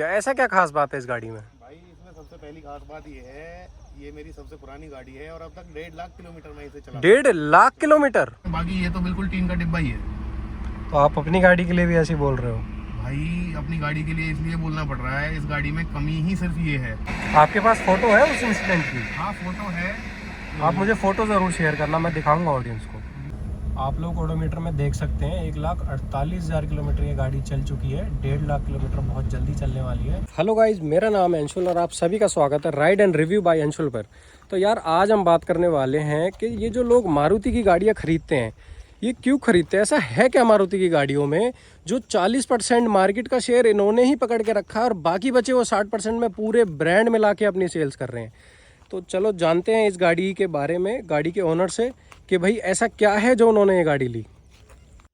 ऐसा क्या खास बात है इस गाड़ी में? भाई इसमें सबसे पहली खास बात ये है, ये मेरी सबसे पुरानी गाड़ी है और अब तक 1.5 लाख किलोमीटर मैं इसे चला। 1.5 लाख किलोमीटर? बाकी ये तो बिल्कुल टीन का डिब्बा ही है। तो आप अपनी गाड़ी के लिए भी ऐसे ही बोल रहे हो? भाई अपनी गाड़ी के लिए इसलिए बोलना पड़ रहा है, इस गाड़ी में कमी ही सिर्फ ये है। आपके पास फोटो है उस इंसिडेंट की? हाँ फोटो है। आप मुझे फोटो ज़रूर शेयर करना, मैं दिखाऊंगा ऑडियंस को। आप लोग ओडोमीटर में देख सकते हैं 1,48,000 किलोमीटर ये गाड़ी चल चुकी है। 1.5 लाख किलोमीटर बहुत जल्दी चलने वाली है। हेलो गाइज, मेरा नाम है अंशुल और आप सभी का स्वागत है ride and review by Anshul पर। तो यार आज हम बात करने वाले हैं कि ये जो लोग मारुति की गाड़ियाँ खरीदते हैं ये क्यों खरीदते हैं। ऐसा है क्या मारुति की गाड़ियों में जो 40% मार्केट का शेयर इन्होंने ही पकड़ के रखा है और बाकी बचे वो 60% में पूरे ब्रांड मिला के अपनी सेल्स कर रहे हैं। तो चलो जानते हैं इस गाड़ी के बारे में, गाड़ी के ओनर से, कि भाई ऐसा क्या है जो उन्होंने ये गाड़ी ली।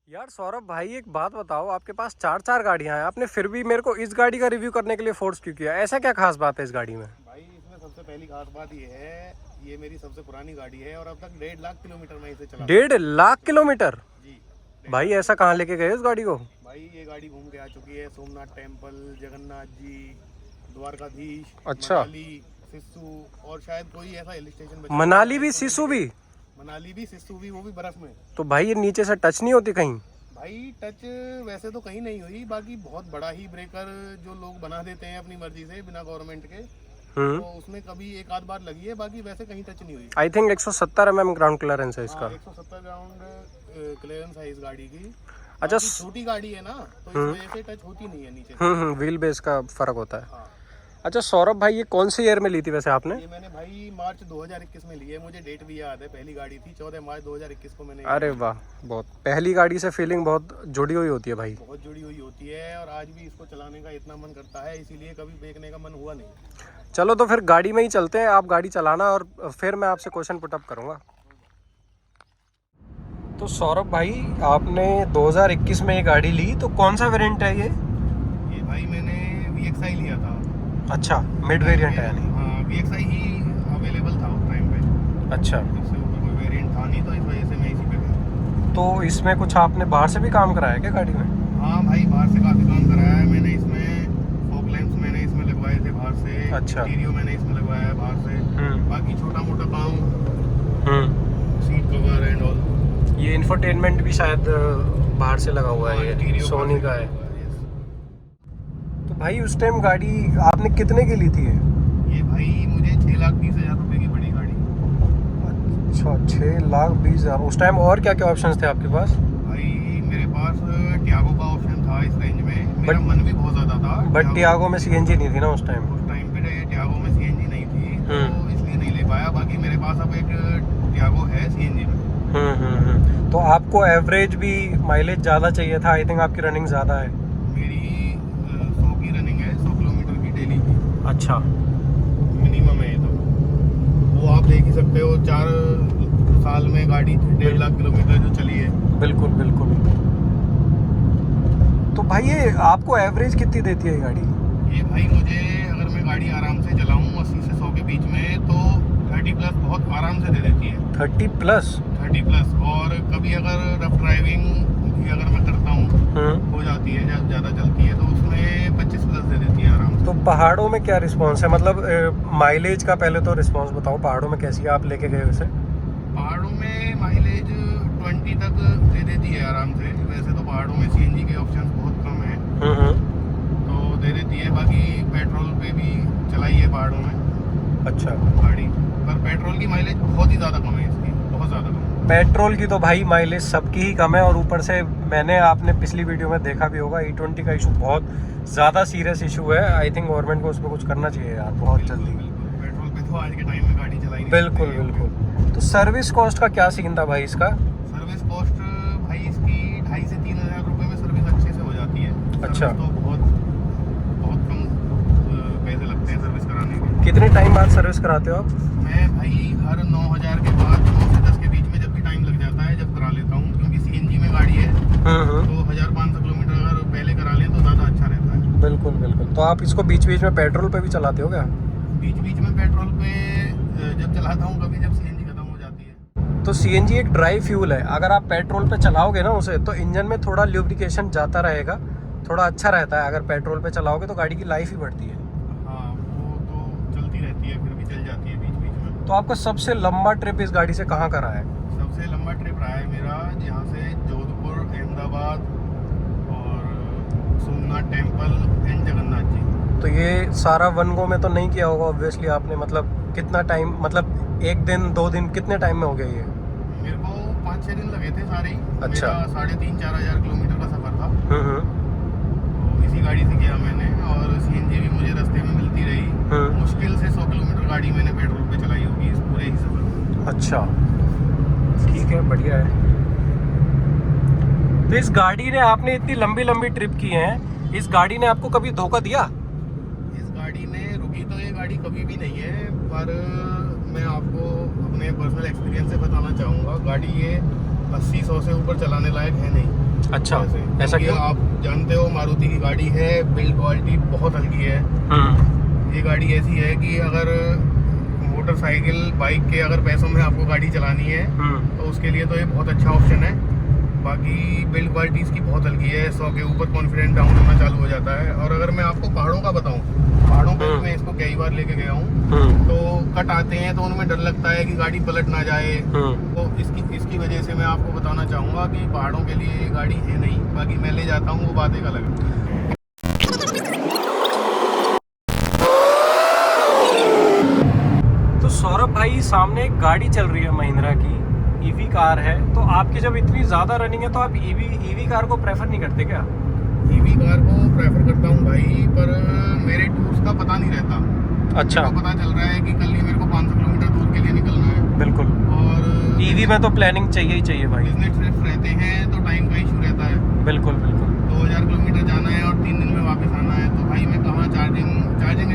यार सौरभ भाई एक बात बताओ, आपके पास चार गाड़ियां हैं, आपने फिर भी मेरे को इस गाड़ी का रिव्यू करने के लिए फोर्स क्यों किया? ऐसा क्या खास बात है इस गाड़ी में? भाई इसमें सबसे पहली खास बात ये है, ये मेरी सबसे पुरानी गाड़ी है और अब तक 1.5 लाख किलोमीटर मैं इसे चला। 1.5 लाख किलोमीटर? जी भाई ऐसा कहाँ लेके गए उस गाड़ी को? भाई ये गाड़ी घूम के आ चुकी है सोमनाथ टेम्पल, जगन्नाथ जी, द्वारकाधीश, अच्छा। मनाली, सिस्सू और शायद कोई ऐसा हिल स्टेशन। मनाली भी, सिसु भी? मनाली भी, सिस्सू भी, वो भी बर्फ में। तो भाई ये नीचे से टच नहीं होती कहीं? भाई टच वैसे तो कहीं नहीं हुई, बाकी बहुत बड़ा ही ब्रेकर जो लोग बना देते हैं अपनी मर्जी से बिना गवर्नमेंट के, तो उसमें कभी एक आध बार लगी है, बाकी वैसे कहीं टच नहीं हुई। I think 170 mm ground clearance है इसका। 170 ग्राउंड क्लियरेंस है इस गाड़ी की। अच्छा, छोटी गाड़ी है ना, तो इस वजह से टच होती नहीं है नीचे से। व्हील बेस का फर्क होता है। हाँ। अच्छा सौरभ भाई, ये कौन से ईयर में ली थी वैसे आपने? ये मैंने भाई मार्च 2021 में ली है, मुझे डेट भी याद है। पहली गाड़ी थी 14 मार्च 2021 को मैंने। अरे वाह, बहुत पहली गाड़ी से फीलिंग बहुत जुड़ी हुई होती है भाई। बहुत जुड़ी हुई होती है और आज भी इसको चलाने का इतना मन करता है, इसीलिए कभी बेचने का मन हुआ नहीं। चलो तो फिर गाड़ी में ही चलते हैं, आप गाड़ी चलाना और फिर मैं आपसे क्वेश्चन पुटअप करूँगा। तो सौरभ भाई आपने 2021 में ये गाड़ी ली, तो कौन सा वेरिएंट है ये? भाई मैंने VXI लिया था। अच्छा, मिड वेरिएंट है यानी? हाँ, VXI ही अवेलेबल था उस टाइम पे। अच्छा, इससे ऊपर कोई वेरिएंट था नहीं, तो इस वजह से मैं इसी पे गया। तो इसमें कुछ आपने बाहर से भी काम कराया क्या गाड़ी में? हाँ भाई, बाहर से काफ़ी काम कराया है मैंने इसमें। फॉग लैंप्स मैंने इसमें लगवाए थे बाहर से। अच्छा। स्टीरियो मैंने इसमें लगवाया है बाहर से। बाकी छोटा मोटा काम, सीट कवर एंड ऑल। ये इंफोटेनमेंट भी शायद बाहर से लगा हुआ है, ये सोनी का है। तो भाई उस टाइम गाड़ी आपने कितने की ली थी ये भाई मुझे 6,20,000 रुपए की पड़ी गाड़ी। अच्छा, 6,20,000। उस टाइम और क्या क्या ऑप्शंस थे आपके पास? भाई मेरे पास टियागो का ऑप्शन था इस रेंज में। मेरा मन भी बहुत ज़्यादा था, बट टियागो में CNG नहीं थी ना उस टाइम? उस टाइम पे टियागो में CNG नहीं थी, तो इसलिए नहीं ले पाया। बाकी मेरे पास अब एक टियागो है CNG में। तो आपको एवरेज भी माइलेज ज़्यादा चाहिए था, आई थिंक आपकी रनिंग ज़्यादा है। मेरी 100 की रनिंग है, 100 किलोमीटर की डेली की। अच्छा, मिनिमम है ये तो। वो आप देख ही सकते हो, 4 साल में गाड़ी 1.5 लाख किलोमीटर जो चली है। बिल्कुल बिल्कुल। तो भाई ये आपको एवरेज कितनी देती है ये गाड़ी? ये भाई मुझे, अगर मैं गाड़ी आराम से चलाऊँ 80 से 100 के बीच में, तो 30+ बहुत आराम से दे देती है। 30+? 30+। और कभी अगर रफ ड्राइविंग भी अगर मैं करता हूँ हो जाती है, जब ज़्यादा चलती है, तो उसमें 25+ दे देती है आराम से। तो पहाड़ों में क्या रिस्पांस है, मतलब माइलेज का पहले तो रिस्पांस बताओ, पहाड़ों में कैसी है, आप लेके गए वैसे? पहाड़ों में माइलेज 20 तक दे देती है आराम से। वैसे तो पहाड़ों में CNG के ऑप्शन बहुत कम है, तो दे देती है। बाकी पेट्रोल पे भी चलाई है पहाड़ों में। अच्छा। गाड़ी पर पेट्रोल की माइलेज बहुत ही ज़्यादा कम है इसकी, बहुत ज़्यादा कम। पेट्रोल की तो भाई माइलेज सबकी ही कम है, और ऊपर से मैंने आपने पिछली वीडियो में देखा भी होगा, E20 का इशू बहुत ज़्यादा सीरियस इशू है। आई थिंक गवर्नमेंट को उस पर कुछ करना चाहिए यार, बहुत जल्दी। पेट्रोल पे तो आज के टाइम में गाड़ी चलाई नहीं। बिल्कुल बिल्कुल। तो सर्विस कॉस्ट का क्या सीन था भाई इसका? सर्विस कॉस्ट भाई इसकी 2,500 से 3,000 रुपये में सर्विस अच्छे से हो जाती है। अच्छा। तो बहुत कम पैसे लगते हैं सर्विस कराने के। कितने टाइम बाद सर्विस कराते हो आप? मैं भाई हर 9,000 के बाद 9 से 10 के बीच में जब भी टाइम लग जाता है, जब करा लेता हूँ, क्योंकि CNG में गाड़ी है। तो 1,500 किलोमीटर अगर पहले करा लें तो ज़्यादा अच्छा रहता है। बिल्कुल बिल्कुल। तो आप इसको बीच बीच में पेट्रोल पे भी चलाते हो क्या? बीच बीच में पेट्रोल पे जब चलाता हूँ, कभी जब CNG खत्म हो जाती है। तो CNG एक ड्राई फ्यूल है, अगर आप पेट्रोल पे चलाओगे ना उसे, तो इंजन में थोड़ा ल्यूब्रिकेशन जाता रहेगा, थोड़ा अच्छा रहता है। अगर पेट्रोल पे चलाओगे तो गाड़ी की लाइफ ही बढ़ती है। हाँ, वो तो चलती रहती है, फिर भी चल जाती है बीच बीच में। तो आपका सबसे लंबा ट्रिप इस गाड़ी से कहाँ का रहा है? सबसे लंबा ट्रिप रहा है मेरा यहाँ से जोधपुर, अहमदाबाद और सोमनाथ टेम्पल एंड जगन्नाथ जी। तो ये सारा वन गो में तो नहीं किया होगा ऑब्वियसली आपने, मतलब कितना टाइम, मतलब 1 दिन 2 दिन, कितने टाइम में हो गया ये? मेरे को 5-6 दिन लगे थे सारे ही। अच्छा। मेरा 3,500-4 हज़ार किलोमीटर का सफर था। हम्म। तो इसी गाड़ी से किया मैंने, और सीएनजी भी मुझे रास्ते में मिलती रही। मुश्किल से 100 किलोमीटर गाड़ी मैंने पेट्रोल पे चलाई होगी इस पूरे ही सफर में। अच्छा, ठीक है, बढ़िया है। तो इस गाड़ी ने, आपने इतनी लंबी लंबी ट्रिप की है, इस गाड़ी ने आपको कभी धोखा दिया? इस गाड़ी ने, रुकी तो ये गाड़ी कभी भी नहीं है, पर मैं आपको अपने पर्सनल एक्सपीरियंस से बताना चाहूँगा, गाड़ी ये 80-100 से ऊपर चलाने लायक है नहीं। अच्छा, ऐसा क्यों? आप जानते हो मारुति की गाड़ी है, बिल्ड क्वालिटी बहुत हल्की है। ये गाड़ी ऐसी है कि अगर मोटरसाइकिल बाइक के अगर पैसों में आपको गाड़ी चलानी है तो उसके लिए तो ये बहुत अच्छा ऑप्शन है। बाकी बिल्ड क्वालिटी इसकी बहुत हल्की है, 100 के ऊपर कॉन्फिडेंस डाउन होना चालू हो जाता है। और अगर मैं आपको पहाड़ों का बताऊं, पहाड़ों पे मैं इसको कई बार लेके गया हूं, तो कट आते हैं तो उनमें डर लगता है कि गाड़ी पलट ना जाए। तो इसकी वजह से मैं आपको बताना चाहूँगा कि पहाड़ों के लिए ये गाड़ी है नहीं। बाकी मैं ले जाता हूँ, वो बात एक अलग है। तो सौरभ भाई, सामने एक गाड़ी चल रही है महिंद्रा की, ईवी कार है। तो आपकी जब इतनी ज़्यादा रनिंग है तो आप ईवी कार को प्रेफर नहीं करते क्या? ईवी कार को प्रेफर करता हूँ भाई, पर मेरे टूर्स का पता नहीं रहता। अच्छा। तो पता चल रहा है कि कल ही मेरे को 500 किलोमीटर दूर के लिए निकलना है। बिल्कुल। और ईवी में तो प्लानिंग चाहिए ही चाहिए भाई। बिजनेस ट्रिप्स रहते हैं तो टाइम का इशू रहता है। बिल्कुल बिल्कुल। 2000 किलोमीटर जाना है और 3 दिन में वापस आना है, तो भाई मैं कहाँ चार्जिंग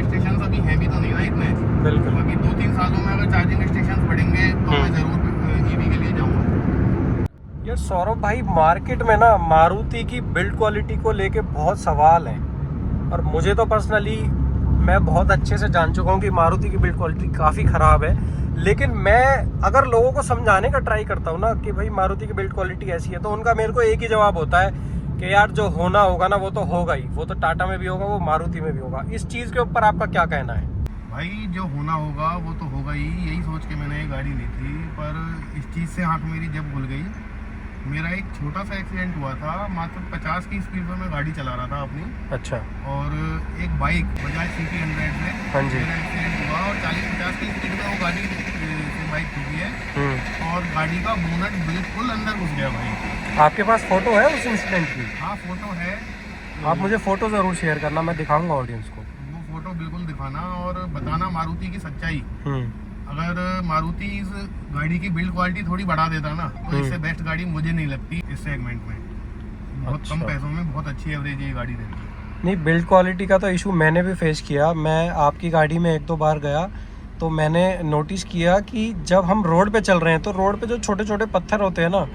स्टेशन अभी है भी तो नहीं ना इतने। बिल्कुल। बाकी 2-3 सालों में अगर चार्जिंग स्टेशन पड़ेंगे तो मैं ज़रूर ईवी के लिए जाऊँगा। यार सौरभ भाई, मार्केट में ना मारुति की बिल्ड क्वालिटी को लेके बहुत सवाल हैं, और मुझे तो पर्सनली, मैं बहुत अच्छे से जान चुका हूँ कि मारुति की बिल्ड क्वालिटी काफ़ी ख़राब है। लेकिन मैं अगर लोगों को समझाने का ट्राई करता हूँ ना कि भाई मारुति की बिल्ड क्वालिटी ऐसी है, तो उनका मेरे को एक ही जवाब होता है कि यार जो होना होगा ना वो तो होगा ही, वो तो टाटा में भी होगा, वो मारुति में भी होगा। इस चीज़ के ऊपर आपका क्या कहना है? भाई जो होना होगा वो तो होगा ही, यही सोच के मैंने ये गाड़ी ली थी। पर इस चीज़ से आँख मेरी जब खुल गई, मेरा एक छोटा सा एक्सीडेंट हुआ था, मात्र 50 की स्पीड पर मैं गाड़ी चला रहा था अपनी। अच्छा। और एक बाइक बजाज CT 100 से हाँ जी। मेरा एक्सीडेंट हुआ, और 40-50 की स्पीड में वो गाड़ी से बाइक ठुकी है, और गाड़ी का बोनट बिल्कुल अंदर घुस गया भाई। आपके पास फोटो है उस इंसिडेंट की? हाँ, फोटो है। आप मुझे फोटो ज़रूर शेयर करना, मैं दिखाऊंगा ऑडियंस को। वो फोटो बिल्कुल दिखाना और बताना मारुति की सच्चाई। अगर मारुति इस गाड़ी की बिल्ड क्वालिटी थोड़ी बढ़ा देता ना, तो इससे बेस्ट गाड़ी मुझे नहीं लगती इस सेगमेंट में। बहुत कम पैसों में बहुत अच्छी एवरेज ये गाड़ी देती है। नहीं, बिल्ड क्वालिटी का तो इशू मैंने भी फेस किया। मैं आपकी गाड़ी में 1-2 बार गया तो मैंने नोटिस किया कि जब हम रोड पे चल रहे हैं तो रोड पे जो छोटे छोटे पत्थर होते हैं ना,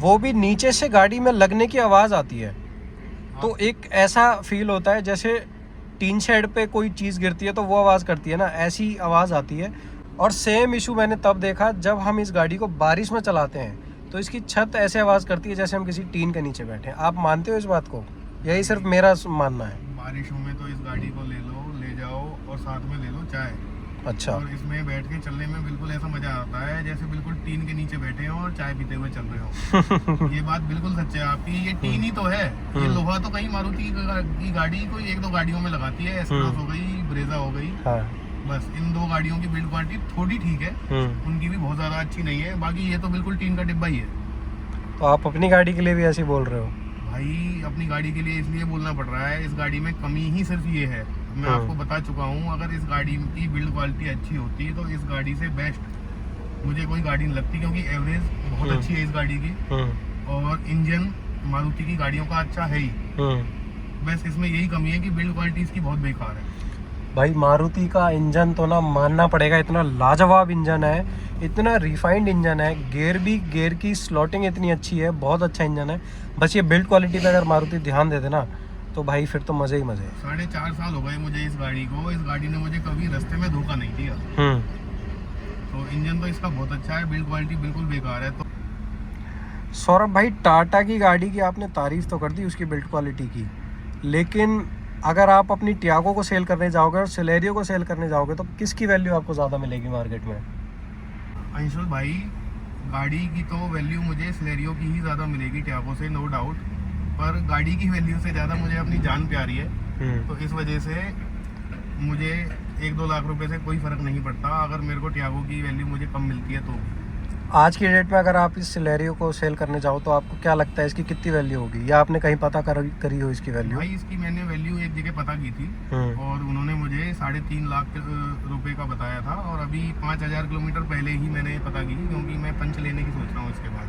वो भी नीचे से गाड़ी में लगने की आवाज़ आती है। तो एक ऐसा फील होता है जैसे टीन शेड पे कोई चीज़ गिरती है तो वो आवाज़ करती है ना, ऐसी आवाज़ आती है। और सेम इशू मैंने तब देखा जब हम इस गाड़ी को बारिश में चलाते हैं, तो इसकी छत ऐसे आवाज़ करती है जैसे हम किसी टीन के नीचे बैठे हैं। आप मानते हो इस बात को? यही सिर्फ मेरा मानना है। बारिशों में तो इस गाड़ी को ले जाओ और साथ में ले लो चाय। अच्छा। और इसमें बैठ के चलने में बिल्कुल ऐसा मजा आता है जैसे बिल्कुल टीन के नीचे बैठे हो और चाय पीते हुए चल रहे हो। ये बात बिल्कुल सच है आपकी। ये टीन ही तो है, ये लोहा तो कहीं मारुति की गाड़ी कोई 1-2 गाड़ियों में लगाती है, एस-क्रॉस हो गई, ब्रेजा हो गई। हाँ। बस इन 2 गाड़ियों की बिल्ड क्वालिटी थोड़ी ठीक है, उनकी भी बहुत ज़्यादा अच्छी नहीं है। बाकी ये तो बिल्कुल टीन का डिब्बा ही है। तो आप अपनी गाड़ी के लिए भी ऐसे बोल रहे हो? भाई अपनी गाड़ी के लिए इसलिए बोलना पड़ रहा है, इस गाड़ी में कमी ही सिर्फ ये है। मैं आपको बता चुका हूँ, अगर इस गाड़ी की बिल्ड क्वालिटी अच्छी होती तो इस गाड़ी से बेस्ट मुझे कोई गाड़ी नहीं लगती, क्योंकि एवरेज बहुत अच्छी है इस गाड़ी की, और इंजन मारुति की गाड़ियों का अच्छा है ही। बस इसमें यही कमी है कि बिल्ड क्वालिटी इसकी बहुत बेकार है। भाई मारुति का इंजन तो ना मानना पड़ेगा, इतना लाजवाब इंजन है, इतना रिफाइंड इंजन है। गेयर की स्लॉटिंग इतनी अच्छी है, बहुत अच्छा इंजन है। बस ये बिल्ड क्वालिटी पे अगर मारुति ध्यान दे देना तो भाई फिर तो मज़े ही मज़े। 4.5 साल हो गए मुझे इस गाड़ी को, इस गाड़ी ने मुझे कभी रास्ते में धोखा नहीं दिया। तो इंजन तो इसका बहुत अच्छा है, बिल्ड क्वालिटी बिल्कुल बेकार है। तो सौरभ भाई, टाटा की गाड़ी की आपने तारीफ तो कर दी उसकी बिल्ड क्वालिटी की, लेकिन अगर आप अपनी टियागो को सेल करने जाओगे और सिलेरियो को सेल करने जाओगे तो किसकी वैल्यू आपको ज़्यादा मिलेगी मार्केट में? अंशुल भाई, गाड़ी की तो वैल्यू मुझे सिलेरियो की ही ज़्यादा मिलेगी टियागो से, नो डाउट। पर गाड़ी की वैल्यू से ज़्यादा मुझे अपनी जान प्यारी है, तो इस वजह से मुझे 1-2 लाख रुपए से कोई फ़र्क नहीं पड़ता अगर मेरे को टियागो की वैल्यू मुझे कम मिलती है तो। आज की डेट में अगर आप इस सिलेरियो को सेल करने जाओ तो आपको क्या लगता है इसकी कितनी वैल्यू होगी, या आपने कहीं पता करी हो इसकी वैल्यू? भाई इसकी मैंने वैल्यू एक जगह पता की थी और उन्होंने मुझे 3.5 लाख रुपए का बताया था, और अभी 5000 किलोमीटर पहले ही मैंने पता की, क्योंकि मैं पंच लेने की सोच रहा हूँ इसके बाद।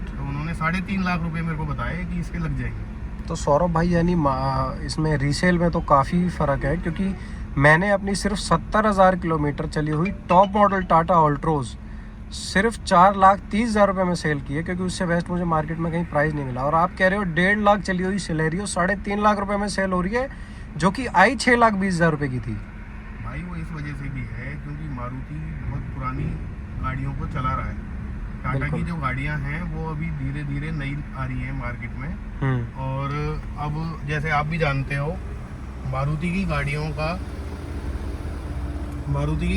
तो उन्होंने 3.5 लाख रुपए मेरे को बताए कि इसके लग जाएंगे। तो सौरभ भाई यानी इसमें रीसेल में तो काफ़ी फ़र्क है, क्योंकि मैंने अपनी सिर्फ 70,000 किलोमीटर चली हुई टॉप मॉडल टाटा ऑल्ट्रोज सिर्फ 4,30,000 रुपये में सेल की है, क्योंकि उससे बेस्ट मुझे मार्केट में कहीं प्राइस नहीं मिला। और आप कह रहे हो 1.5 लाख चली हुई सिलेरियो 3.5 लाख रुपए में सेल हो रही है, जो कि आई 6,20,000 रुपये की थी। भाई वो इस वजह से भी है क्योंकि मारुति बहुत पुरानी गाड़ियों को चला रहा है। टाटा की जो गाड़ियां हैं वो अभी धीरे धीरे नई आ रही हैं मार्केट में, और अब जैसे आप भी जानते हो मारुति की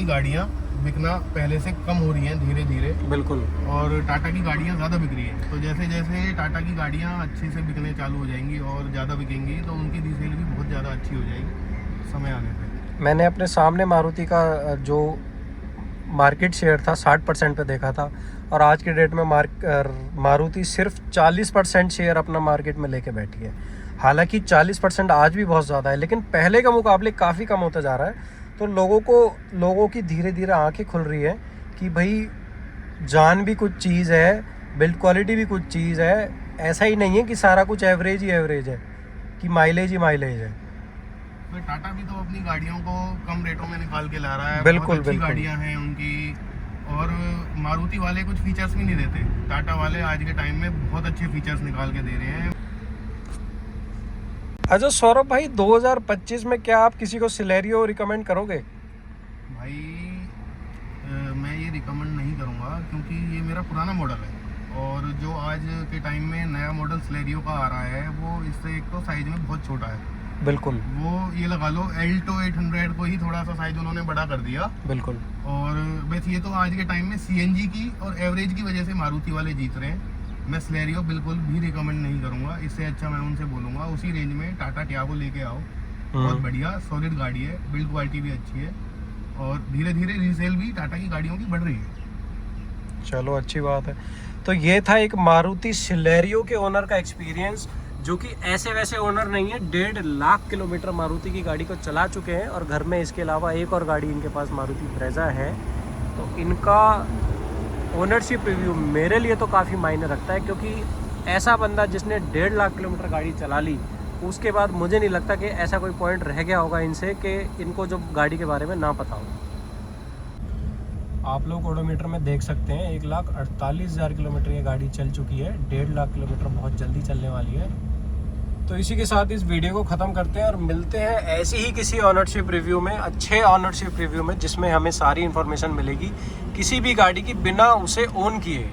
गाड़ियां बिकना पहले से कम हो रही हैं धीरे धीरे। बिल्कुल। और टाटा की गाड़ियां ज़्यादा बिक रही हैं, तो जैसे जैसे टाटा की गाड़ियां अच्छे से बिकने चालू हो जाएंगी और ज़्यादा बिकेंगी तो उनकी रीसेल भी बहुत ज़्यादा अच्छी हो जाएगी समय आने पे। मैंने अपने सामने मारुति का जो मार्केट शेयर था 60% पे देखा था, और आज के डेट में मारुति सिर्फ 40% शेयर अपना मार्केट में लेके बैठी है। हालांकि 40% आज भी बहुत ज़्यादा है, लेकिन पहले के मुकाबले काफ़ी कम होता जा रहा है। तो लोगों की धीरे धीरे आंखें खुल रही है कि भाई जान भी कुछ चीज़ है, बिल्ड क्वालिटी भी कुछ चीज़ है। ऐसा ही नहीं है कि सारा कुछ एवरेज ही एवरेज है, कि माइलेज ही माइलेज है। तो टाटा भी तो अपनी गाड़ियों को कम रेटों में निकाल के ला रहा है। बिल्कुल, बहुत अच्छी गाड़ियां हैं उनकी, और मारुति वाले कुछ फीचर्स भी नहीं देते। टाटा वाले आज के टाइम में बहुत अच्छे फीचर्स निकाल के दे रहे हैं। अच्छा सौरभ भाई, 2025 में क्या आप किसी को सिलेरियो रिकमेंड करोगे? भाई मैं ये रिकमेंड नहीं करूँगा क्योंकि ये मेरा पुराना मॉडल है, और जो आज के टाइम में नया मॉडल सिलेरियो का आ रहा है वो इससे एक तो साइज में बहुत छोटा है। बिल्कुल। वो ये लगा लो एल्टो 800 को ही थोड़ा सा साइज उन्होंने बड़ा कर दिया। बिल्कुल। और बस ये तो आज के टाइम में सीएनजी की और एवरेज की वजह से मारुति वाले जीत रहे हैं। मैं सिलेरियो बिल्कुल भी रिकमेंड नहीं करूँगा। इससे अच्छा मैं उनसे बोलूँगा उसी रेंज में टाटा टियागो लेके आओ, बहुत बढ़िया सॉलिड गाड़ी है, बिल्ड क्वालिटी भी अच्छी है, और धीरे धीरे रीसेल भी टाटा की गाड़ियों की बढ़ रही है। चलो अच्छी बात है। तो ये था एक मारुति सिलेरियो के ओनर का एक्सपीरियंस, जो कि ऐसे वैसे ओनर नहीं है, 1.5 लाख किलोमीटर मारुति की गाड़ी को चला चुके हैं, और घर में इसके अलावा एक और गाड़ी इनके पास मारुति ब्रेजा है। तो इनका ओनरशिप रिव्यू मेरे लिए तो काफ़ी मायने रखता है, क्योंकि ऐसा बंदा जिसने 1.5 लाख किलोमीटर गाड़ी चला ली, उसके बाद मुझे नहीं लगता कि ऐसा कोई पॉइंट रह गया होगा इनसे कि इनको जो गाड़ी के बारे में ना पता हो। आप लोग ओडोमीटर में देख सकते हैं 1,48,000 किलोमीटर ये गाड़ी चल चुकी है। 1.5 लाख किलोमीटर बहुत जल्दी चलने वाली है। तो इसी के साथ इस वीडियो को ख़त्म करते हैं और मिलते हैं ऐसे ही किसी ऑनरशिप रिव्यू में, अच्छे ऑनरशिप रिव्यू में, जिसमें हमें सारी इन्फॉर्मेशन मिलेगी किसी भी गाड़ी की बिना उसे ओन किए।